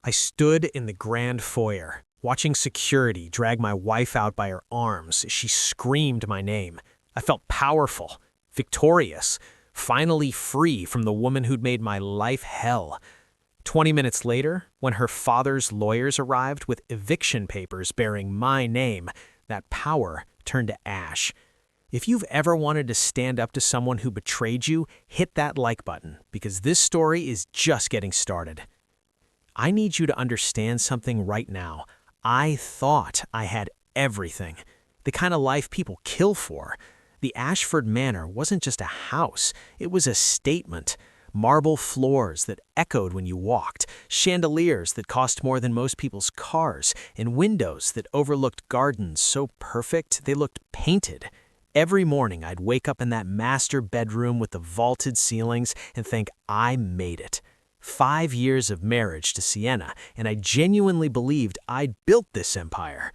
I stood in the grand foyer, watching security drag my wife out by her arms as she screamed my name. I felt powerful, victorious, finally free from the woman who'd made my life hell. 20 minutes later, when her father's lawyers arrived with eviction papers bearing my name, that power turned to ash. If you've ever wanted to stand up to someone who betrayed you, hit that like button, because this story is just getting started. I need you to understand something right now. I thought I had everything. The kind of life people kill for. The Ashford Manor wasn't just a house, it was a statement. Marble floors that echoed when you walked, chandeliers that cost more than most people's cars, and windows that overlooked gardens so perfect they looked painted. Every morning I'd wake up in that master bedroom with the vaulted ceilings and think I made it. 5 years of marriage to Sienna, and I genuinely believed I'd built this empire.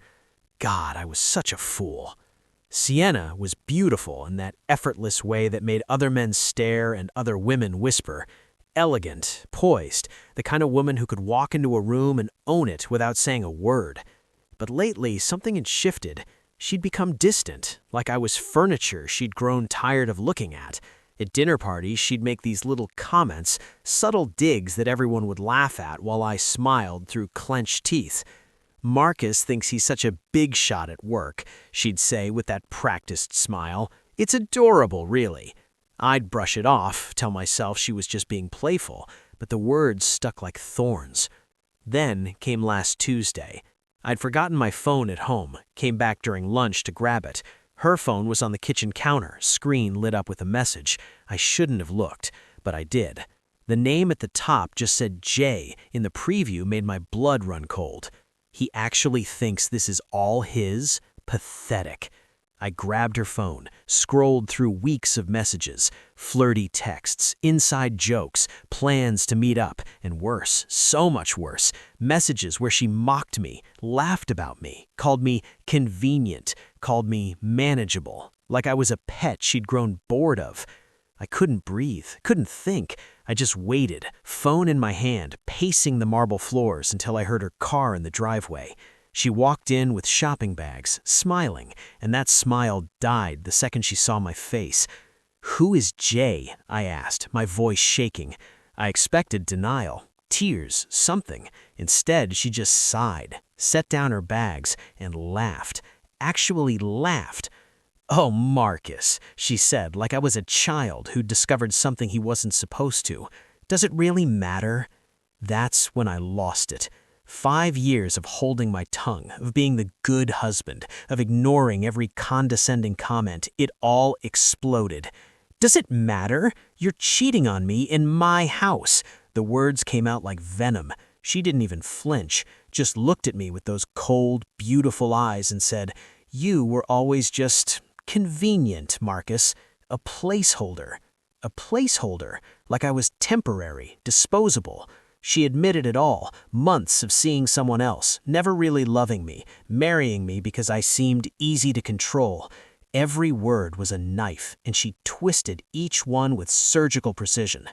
God, I was such a fool. Sienna was beautiful in that effortless way that made other men stare and other women whisper. Elegant, poised, the kind of woman who could walk into a room and own it without saying a word. But lately, something had shifted. She'd become distant, like I was furniture she'd grown tired of looking at. At dinner parties, she'd make these little comments, subtle digs that everyone would laugh at while I smiled through clenched teeth. "Marcus thinks he's such a big shot at work," she'd say with that practiced smile. "It's adorable, really." I'd brush it off, tell myself she was just being playful, but the words stuck like thorns. Then came last Tuesday. I'd forgotten my phone at home, came back during lunch to grab it. Her phone was on the kitchen counter, screen lit up with a message. I shouldn't have looked, but I did. The name at the top just said Jay. In the preview made my blood run cold. He actually thinks this is all his? Pathetic. I grabbed her phone, scrolled through weeks of messages, flirty texts, inside jokes, plans to meet up, and worse, so much worse, messages where she mocked me, laughed about me, called me convenient, called me manageable, like I was a pet she'd grown bored of. I couldn't breathe, couldn't think. I just waited, phone in my hand, pacing the marble floors until I heard her car in the driveway. She walked in with shopping bags, smiling, and that smile died the second she saw my face. "Who is Jay?" I asked, my voice shaking. I expected denial, tears, something. Instead, she just sighed, set down her bags, and laughed. Actually laughed. "Oh, Marcus," she said, like I was a child who'd discovered something he wasn't supposed to. "Does it really matter?" That's when I lost it. 5 years of holding my tongue, of being the good husband, of ignoring every condescending comment, it all exploded. "Does it matter? You're cheating on me in my house." The words came out like venom. She didn't even flinch, just looked at me with those cold, beautiful eyes and said, "You were always just convenient, Marcus. A placeholder." A placeholder, like I was temporary, disposable. She admitted it all, months of seeing someone else, never really loving me, marrying me because I seemed easy to control. Every word was a knife, and she twisted each one with surgical precision.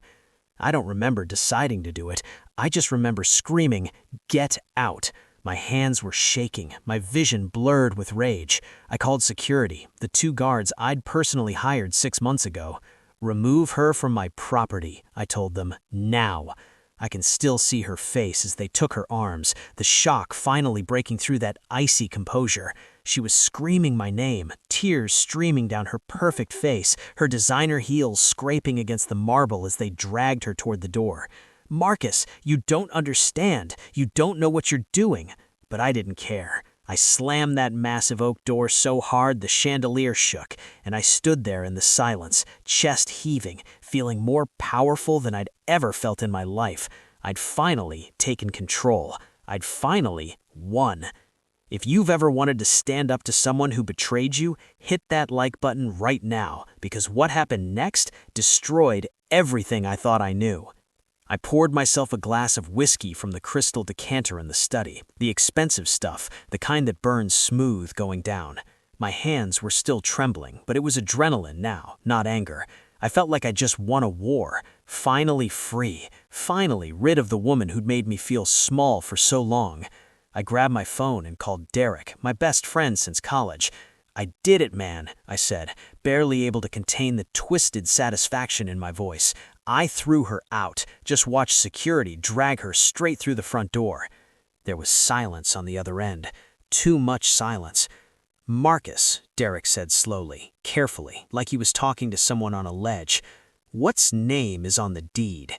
I don't remember deciding to do it. I just remember screaming, "Get out!" My hands were shaking, my vision blurred with rage. I called security, the 2 guards I'd personally hired 6 months ago. "Remove her from my property," I told them, "now." I can still see her face as they took her arms, the shock finally breaking through that icy composure. She was screaming my name, tears streaming down her perfect face, her designer heels scraping against the marble as they dragged her toward the door. "Marcus, you don't understand. You don't know what you're doing." But I didn't care. I slammed that massive oak door so hard the chandelier shook, and I stood there in the silence, chest heaving, feeling more powerful than I'd ever felt in my life. I'd finally taken control. I'd finally won. If you've ever wanted to stand up to someone who betrayed you, hit that like button right now, because what happened next destroyed everything I thought I knew. I poured myself a glass of whiskey from the crystal decanter in the study, the expensive stuff, the kind that burns smooth going down. My hands were still trembling, but it was adrenaline now, not anger. I felt like I just won a war, finally free, finally rid of the woman who'd made me feel small for so long. I grabbed my phone and called Derek, my best friend since college. "I did it, man," I said, barely able to contain the twisted satisfaction in my voice. I threw her out, just watched security drag her straight through the front door. There was silence on the other end. Too much silence. "Marcus," Derek said slowly, carefully, like he was talking to someone on a ledge. "What's name is on the deed?"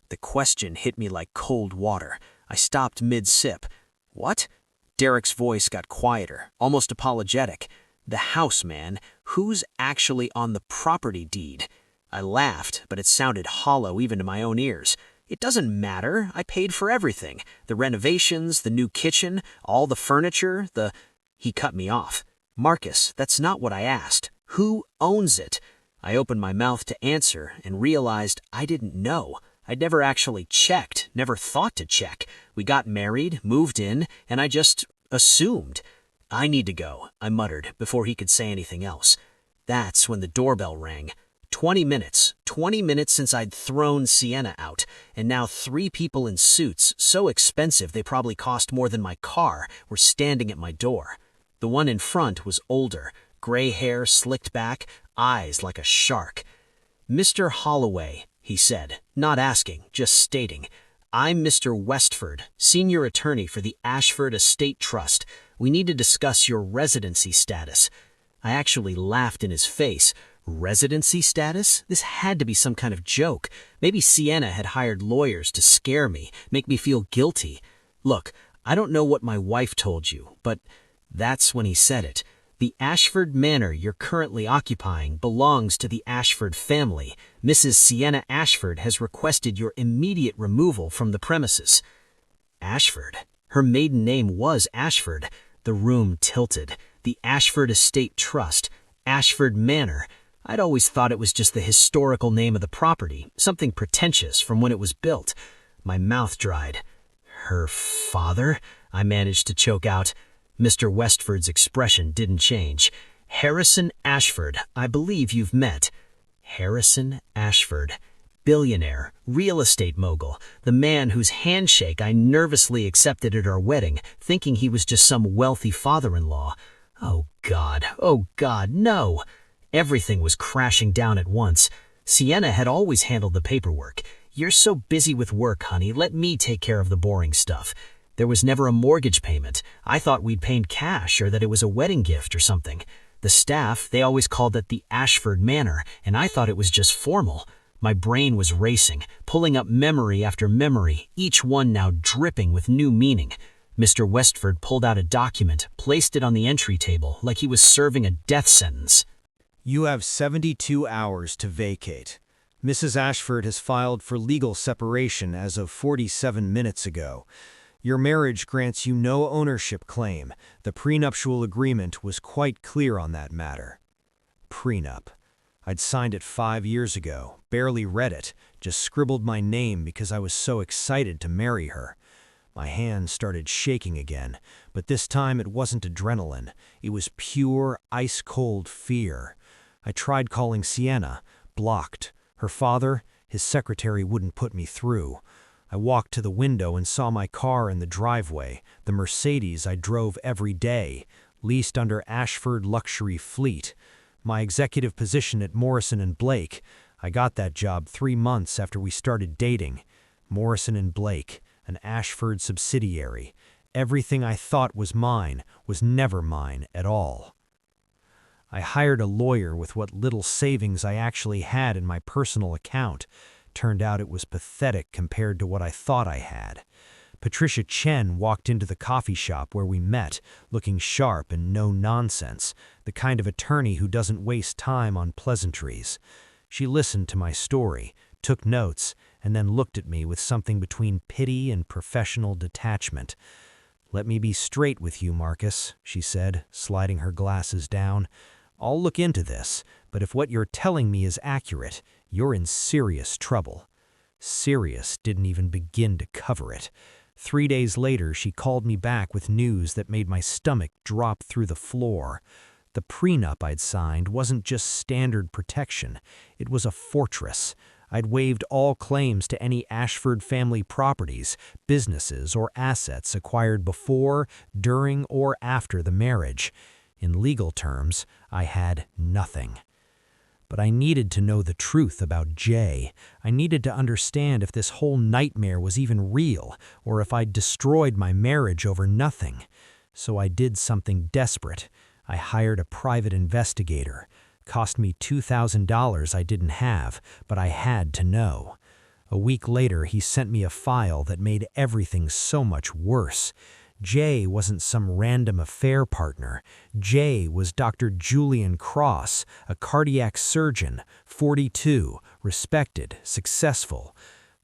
The question hit me like cold water. I stopped mid-sip. "What?" Derek's voice got quieter, almost apologetic. "The house, man. Who's actually on the property deed?" I laughed, but it sounded hollow even to my own ears. "It doesn't matter. I paid for everything. The renovations, the new kitchen, all the furniture, the—" He cut me off. "Marcus, that's not what I asked. Who owns it?" I opened my mouth to answer and realized I didn't know. I'd never actually checked, never thought to check. We got married, moved in, and I just assumed. "I need to go," I muttered before he could say anything else. That's when the doorbell rang. 20 minutes since I'd thrown Sienna out, and now 3 people in suits, so expensive they probably cost more than my car, were standing at my door. The one in front was older, gray hair slicked back, eyes like a shark. "Mr. Holloway," he said, not asking, just stating. "I'm Mr. Westford, senior attorney for the Ashford Estate Trust. We need to discuss your residency status." I actually laughed in his face. Residency status? This had to be some kind of joke. Maybe Sienna had hired lawyers to scare me, make me feel guilty. "Look, I don't know what my wife told you, but..." That's when he said it. "The Ashford Manor you're currently occupying belongs to the Ashford family. Mrs. Sienna Ashford has requested your immediate removal from the premises." Ashford? Her maiden name was Ashford. The room tilted. The Ashford Estate Trust. Ashford Manor. I'd always thought it was just the historical name of the property, something pretentious from when it was built. My mouth dried. "Her father?" I managed to choke out. Mr. Westford's expression didn't change. "Harrison Ashford, I believe you've met." Harrison Ashford. Billionaire, real estate mogul, the man whose handshake I nervously accepted at our wedding, thinking he was just some wealthy father-in-law. Oh God, no! Everything was crashing down at once. Sienna had always handled the paperwork. "You're so busy with work, honey, let me take care of the boring stuff." There was never a mortgage payment. I thought we'd paid cash or that it was a wedding gift or something. The staff, they always called it the Ashford Manor, and I thought it was just formal. My brain was racing, pulling up memory after memory, each one now dripping with new meaning. Mr. Westford pulled out a document, placed it on the entry table like he was serving a death sentence. "You have 72 hours to vacate. Mrs. Ashford has filed for legal separation as of 47 minutes ago. Your marriage grants you no ownership claim. The prenuptial agreement was quite clear on that matter." Prenup. I'd signed it 5 years ago, barely read it, just scribbled my name because I was so excited to marry her. My hands started shaking again, but this time it wasn't adrenaline. It was pure, ice-cold fear. I tried calling Sienna, blocked. Her father, his secretary wouldn't put me through. I walked to the window and saw my car in the driveway, the Mercedes I drove every day, leased under Ashford Luxury Fleet. My executive position at Morrison & Blake. I got that job 3 months after we started dating. Morrison & Blake, an Ashford subsidiary. Everything I thought was mine was never mine at all. I hired a lawyer with what little savings I actually had in my personal account. Turned out it was pathetic compared to what I thought I had. Patricia Chen walked into the coffee shop where we met, looking sharp and no nonsense, the kind of attorney who doesn't waste time on pleasantries. She listened to my story, took notes, and then looked at me with something between pity and professional detachment. "Let me be straight with you, Marcus," she said, sliding her glasses down. "I'll look into this, but if what you're telling me is accurate, you're in serious trouble." Serious didn't even begin to cover it. 3 days later, she called me back with news that made my stomach drop through the floor. The prenup I'd signed wasn't just standard protection. It was a fortress. I'd waived all claims to any Ashford family properties, businesses, or assets acquired before, during, or after the marriage. In legal terms, I had nothing. But I needed to know the truth about Jay. I needed to understand if this whole nightmare was even real, or if I'd destroyed my marriage over nothing. So I did something desperate. I hired a private investigator. Cost me $2,000 I didn't have, but I had to know. A week later, he sent me a file that made everything so much worse. Jay wasn't some random affair partner. Jay was Dr. Julian Cross, a cardiac surgeon, 42, respected, successful.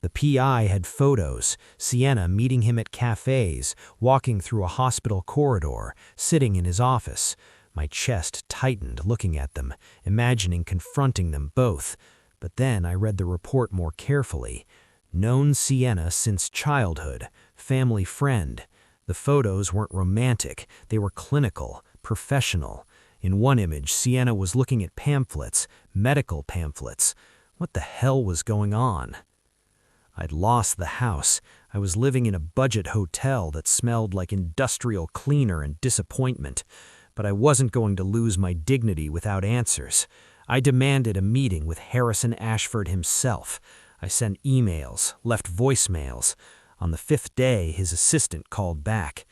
The PI had photos, Sienna meeting him at cafes, walking through a hospital corridor, sitting in his office. My chest tightened looking at them, imagining confronting them both. But then I read the report more carefully. Known Sienna since childhood, family friend. The photos weren't romantic, they were clinical, professional. In one image, Sienna was looking at pamphlets, medical pamphlets. What the hell was going on? I'd lost the house. I was living in a budget hotel that smelled like industrial cleaner and disappointment. But I wasn't going to lose my dignity without answers. I demanded a meeting with Harrison Ashford himself. I sent emails, left voicemails. On the 5th day, his assistant called back.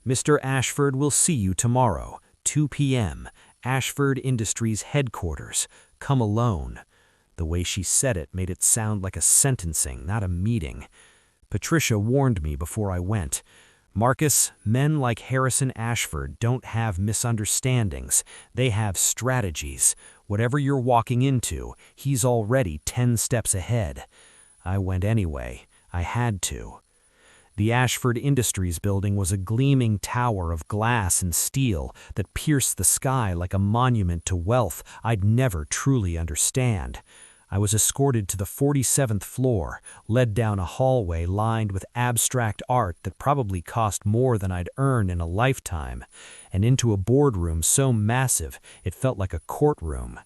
"Mr. Ashford will see you tomorrow, 2 p.m., Ashford Industries headquarters. Come alone." The way she said it made it sound like a sentencing, not a meeting. Patricia warned me before I went. "Marcus, men like Harrison Ashford don't have misunderstandings. They have strategies. Whatever you're walking into, he's already 10 steps ahead." I went anyway. I had to. The Ashford Industries building was a gleaming tower of glass and steel that pierced the sky like a monument to wealth I'd never truly understand. I was escorted to the 47th floor, led down a hallway lined with abstract art that probably cost more than I'd earned in a lifetime, and into a boardroom so massive it felt like a courtroom.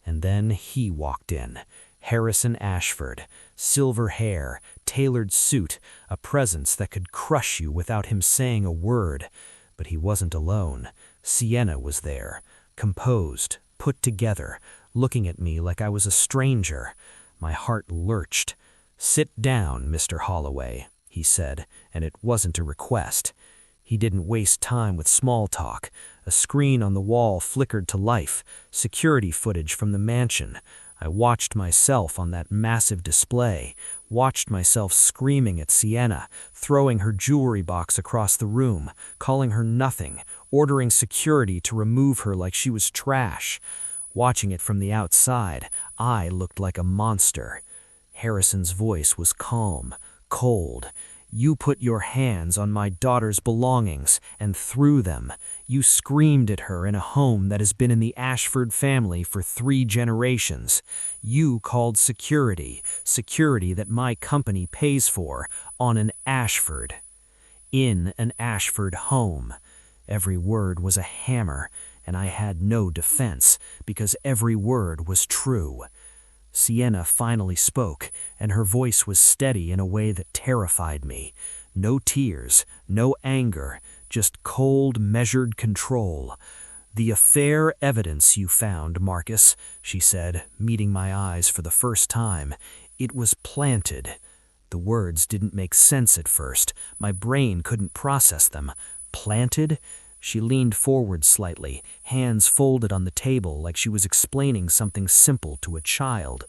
And then he walked in. Harrison Ashford, silver hair, tailored suit, a presence that could crush you without him saying a word. But he wasn't alone. Sienna was there, composed, put together, looking at me like I was a stranger. My heart lurched. "Sit down, Mr. Holloway," he said, and it wasn't a request. He didn't waste time with small talk. A screen on the wall flickered to life, security footage from the mansion. I watched myself on that massive display, watched myself screaming at Sienna, throwing her jewelry box across the room, calling her nothing, ordering security to remove her like she was trash. Watching it from the outside, I looked like a monster. Harrison's voice was calm, cold. "You put your hands on my daughter's belongings and threw them. You screamed at her in a home that has been in the Ashford family for 3 generations. You called security that my company pays for, on an Ashford. In an Ashford home." Every word was a hammer, and I had no defense, because every word was true. Sienna finally spoke, and her voice was steady in a way that terrified me. No tears, no anger, just cold, measured control. "The affair evidence you found, Marcus," she said, meeting my eyes for the first time. "It was planted." The words didn't make sense at first. My brain couldn't process them. Planted? She leaned forward slightly, hands folded on the table like she was explaining something simple to a child.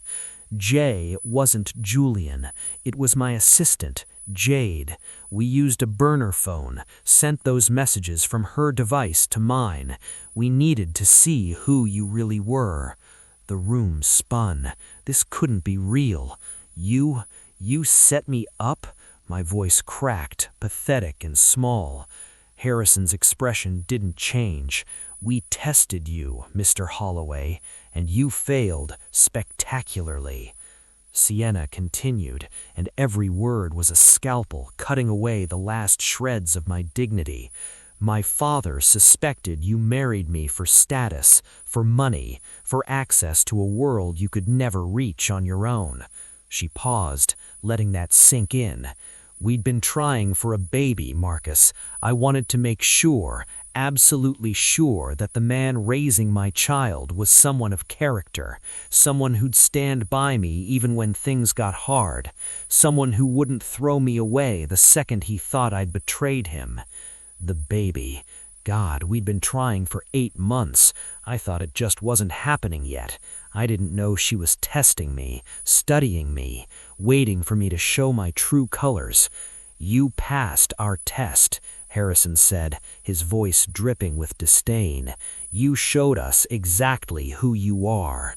"Jay wasn't Julian. It was my assistant, Jade. We used a burner phone, sent those messages from her device to mine. We needed to see who you really were." The room spun. This couldn't be real. You set me up?" My voice cracked, pathetic and small. Harrison's expression didn't change. "We tested you, Mr. Holloway, and you failed spectacularly." Sienna continued, and every word was a scalpel cutting away the last shreds of my dignity. My father suspected you married me for status, for money, for access to a world you could never reach on your own." She paused, letting that sink in. "We'd been trying for a baby, Marcus. I wanted to make sure, absolutely sure, that the man raising my child was someone of character, someone who'd stand by me even when things got hard, someone who wouldn't throw me away the second he thought I'd betrayed him. The baby. God, we'd been trying for 8 months. I thought it just wasn't happening yet. I didn't know she was testing me, studying me, waiting for me to show my true colors. You passed our test," Harrison said, his voice dripping with disdain. "You showed us exactly who you are."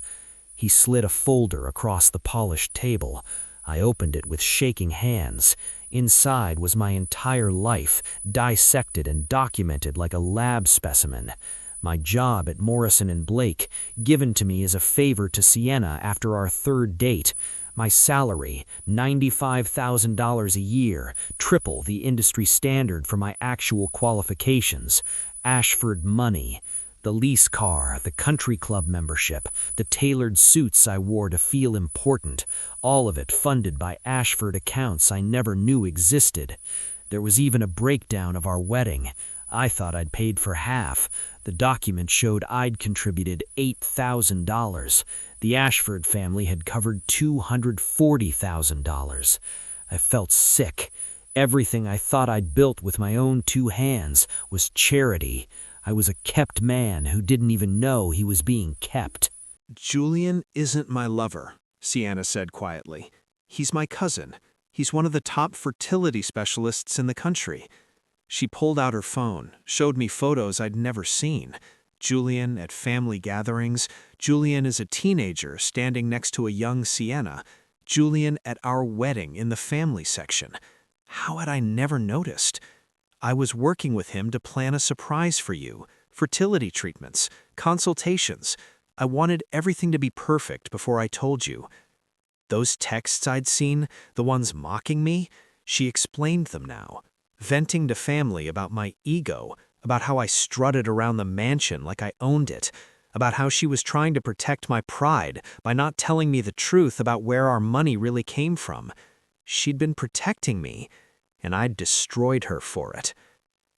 He slid a folder across the polished table. I opened it with shaking hands. Inside was my entire life, dissected and documented like a lab specimen. My job at Morrison & Blake, given to me as a favor to Sienna after our 3rd date. My salary, $95,000 a year, triple the industry standard for my actual qualifications. Ashford money. The lease car, the country club membership, the tailored suits I wore to feel important, all of it funded by Ashford accounts I never knew existed. There was even a breakdown of our wedding. I thought I'd paid for half. The document showed I'd contributed $8,000. The Ashford family had covered $240,000. I felt sick. Everything I thought I'd built with my own 2 hands was charity. I was a kept man who didn't even know he was being kept. "Julian isn't my lover," Sienna said quietly. "He's my cousin. He's one of the top fertility specialists in the country." She pulled out her phone, showed me photos I'd never seen. Julian at family gatherings, Julian as a teenager standing next to a young Sienna, Julian at our wedding in the family section. How had I never noticed? "I was working with him to plan a surprise for you, fertility treatments, consultations. I wanted everything to be perfect before I told you." Those texts I'd seen, the ones mocking me, she explained them now, venting to family about my ego, about how I strutted around the mansion like I owned it, about how she was trying to protect my pride by not telling me the truth about where our money really came from. She'd been protecting me, and I'd destroyed her for it.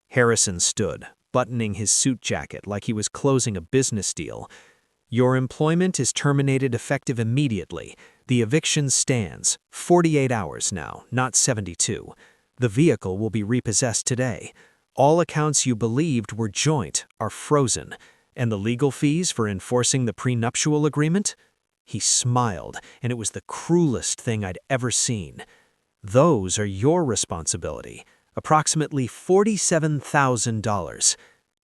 Harrison stood, buttoning his suit jacket like he was closing a business deal. "Your employment is terminated effective immediately. The eviction stands. 48 hours now, not 72. The vehicle will be repossessed today. All accounts you believed were joint are frozen. And the legal fees for enforcing the prenuptial agreement?" He smiled, and it was the cruelest thing I'd ever seen. "Those are your responsibility. Approximately $47,000.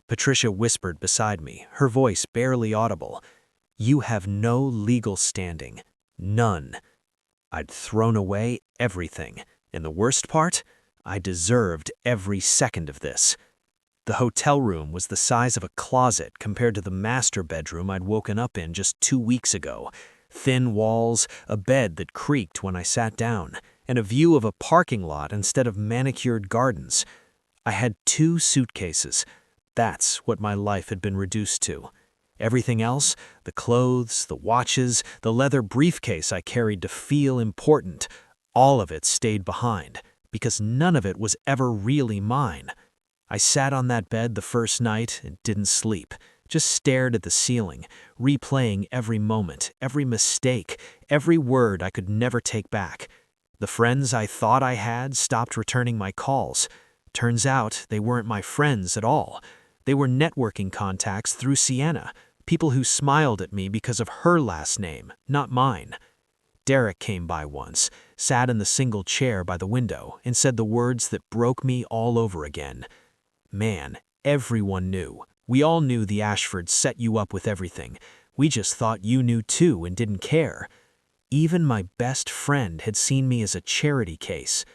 Patricia whispered beside me, her voice barely audible. "You have no legal standing. None." I'd thrown away everything, and the worst part? I deserved every second of this. The hotel room was the size of a closet compared to the master bedroom I'd woken up in just 2 weeks ago. Thin walls, a bed that creaked when I sat down, and a view of a parking lot instead of manicured gardens. I had 2 suitcases. That's what my life had been reduced to. Everything else, the clothes, the watches, the leather briefcase I carried to feel important, all of it stayed behind, because none of it was ever really mine. I sat on that bed the first night and didn't sleep, just stared at the ceiling, replaying every moment, every mistake, every word I could never take back. The friends I thought I had stopped returning my calls. Turns out they weren't my friends at all. They were networking contacts through Sienna, people who smiled at me because of her last name, not mine. Derek came by once, sat in the single chair by the window, and said the words that broke me all over again. "Man, everyone knew. We all knew the Ashfords set you up with everything. We just thought you knew too and didn't care." Even my best friend had seen me as a charity case.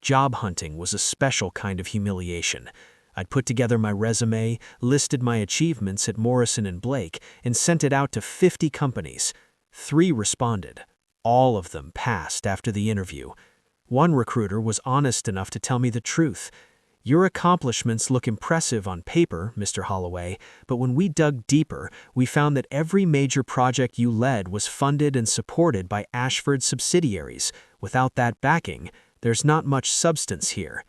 Job hunting was a special kind of humiliation. I'd put together my resume, listed my achievements at Morrison & Blake, and sent it out to 50 companies. 3 responded. All of them passed after the interview. One recruiter was honest enough to tell me the truth. Your accomplishments look impressive on paper, Mr. Holloway, but when we dug deeper, we found that every major project you led was funded and supported by Ashford's subsidiaries. Without that backing, there's not much substance here.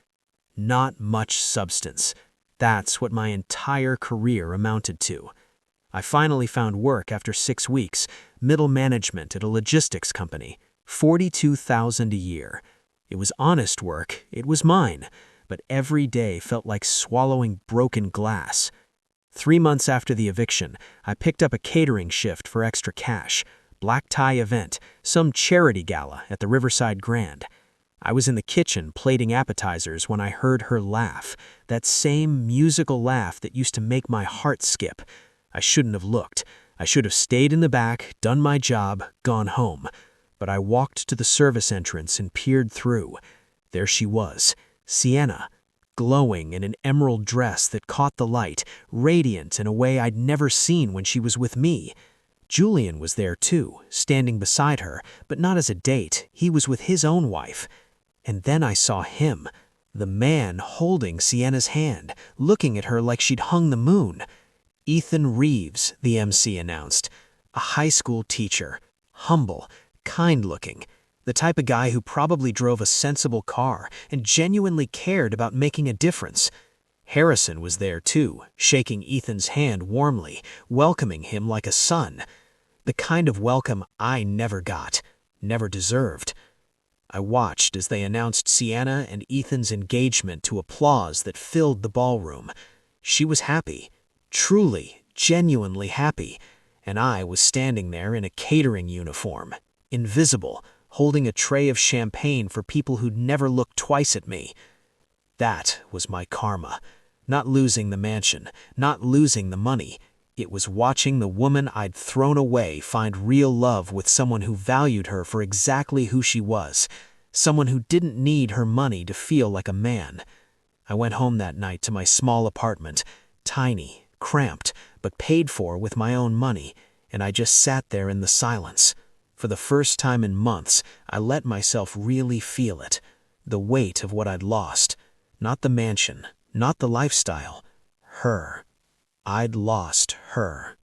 Not much substance. That's what my entire career amounted to. I finally found work after 6 weeks, middle management at a logistics company, $42,000 a year. It was honest work, it was mine, but every day felt like swallowing broken glass. 3 months after the eviction, I picked up a catering shift for extra cash, black tie event, some charity gala at the Riverside Grand. I was in the kitchen plating appetizers when I heard her laugh, that same musical laugh that used to make my heart skip. I shouldn't have looked. I should have stayed in the back, done my job, gone home. But I walked to the service entrance and peered through. There she was, Sienna, glowing in an emerald dress that caught the light, radiant in a way I'd never seen when she was with me. Julian was there too, standing beside her, but not as a date. He was with his own wife. And then I saw him, the man holding Sienna's hand, looking at her like she'd hung the moon. Ethan Reeves, the MC announced, a high school teacher, humble, kind-looking, the type of guy who probably drove a sensible car and genuinely cared about making a difference. Harrison was there too, shaking Ethan's hand warmly, welcoming him like a son. The kind of welcome I never got, never deserved. I watched as they announced Sienna and Ethan's engagement to applause that filled the ballroom. She was happy, truly, genuinely happy, and I was standing there in a catering uniform, invisible, holding a tray of champagne for people who'd never looked twice at me. That was my karma. Not losing the mansion, not losing the money. It was watching the woman I'd thrown away find real love with someone who valued her for exactly who she was, someone who didn't need her money to feel like a man. I went home that night to my small apartment, tiny, cramped, but paid for with my own money, and I just sat there in the silence. For the first time in months, I let myself really feel it, the weight of what I'd lost. Not the mansion, not the lifestyle, her. I'd lost her.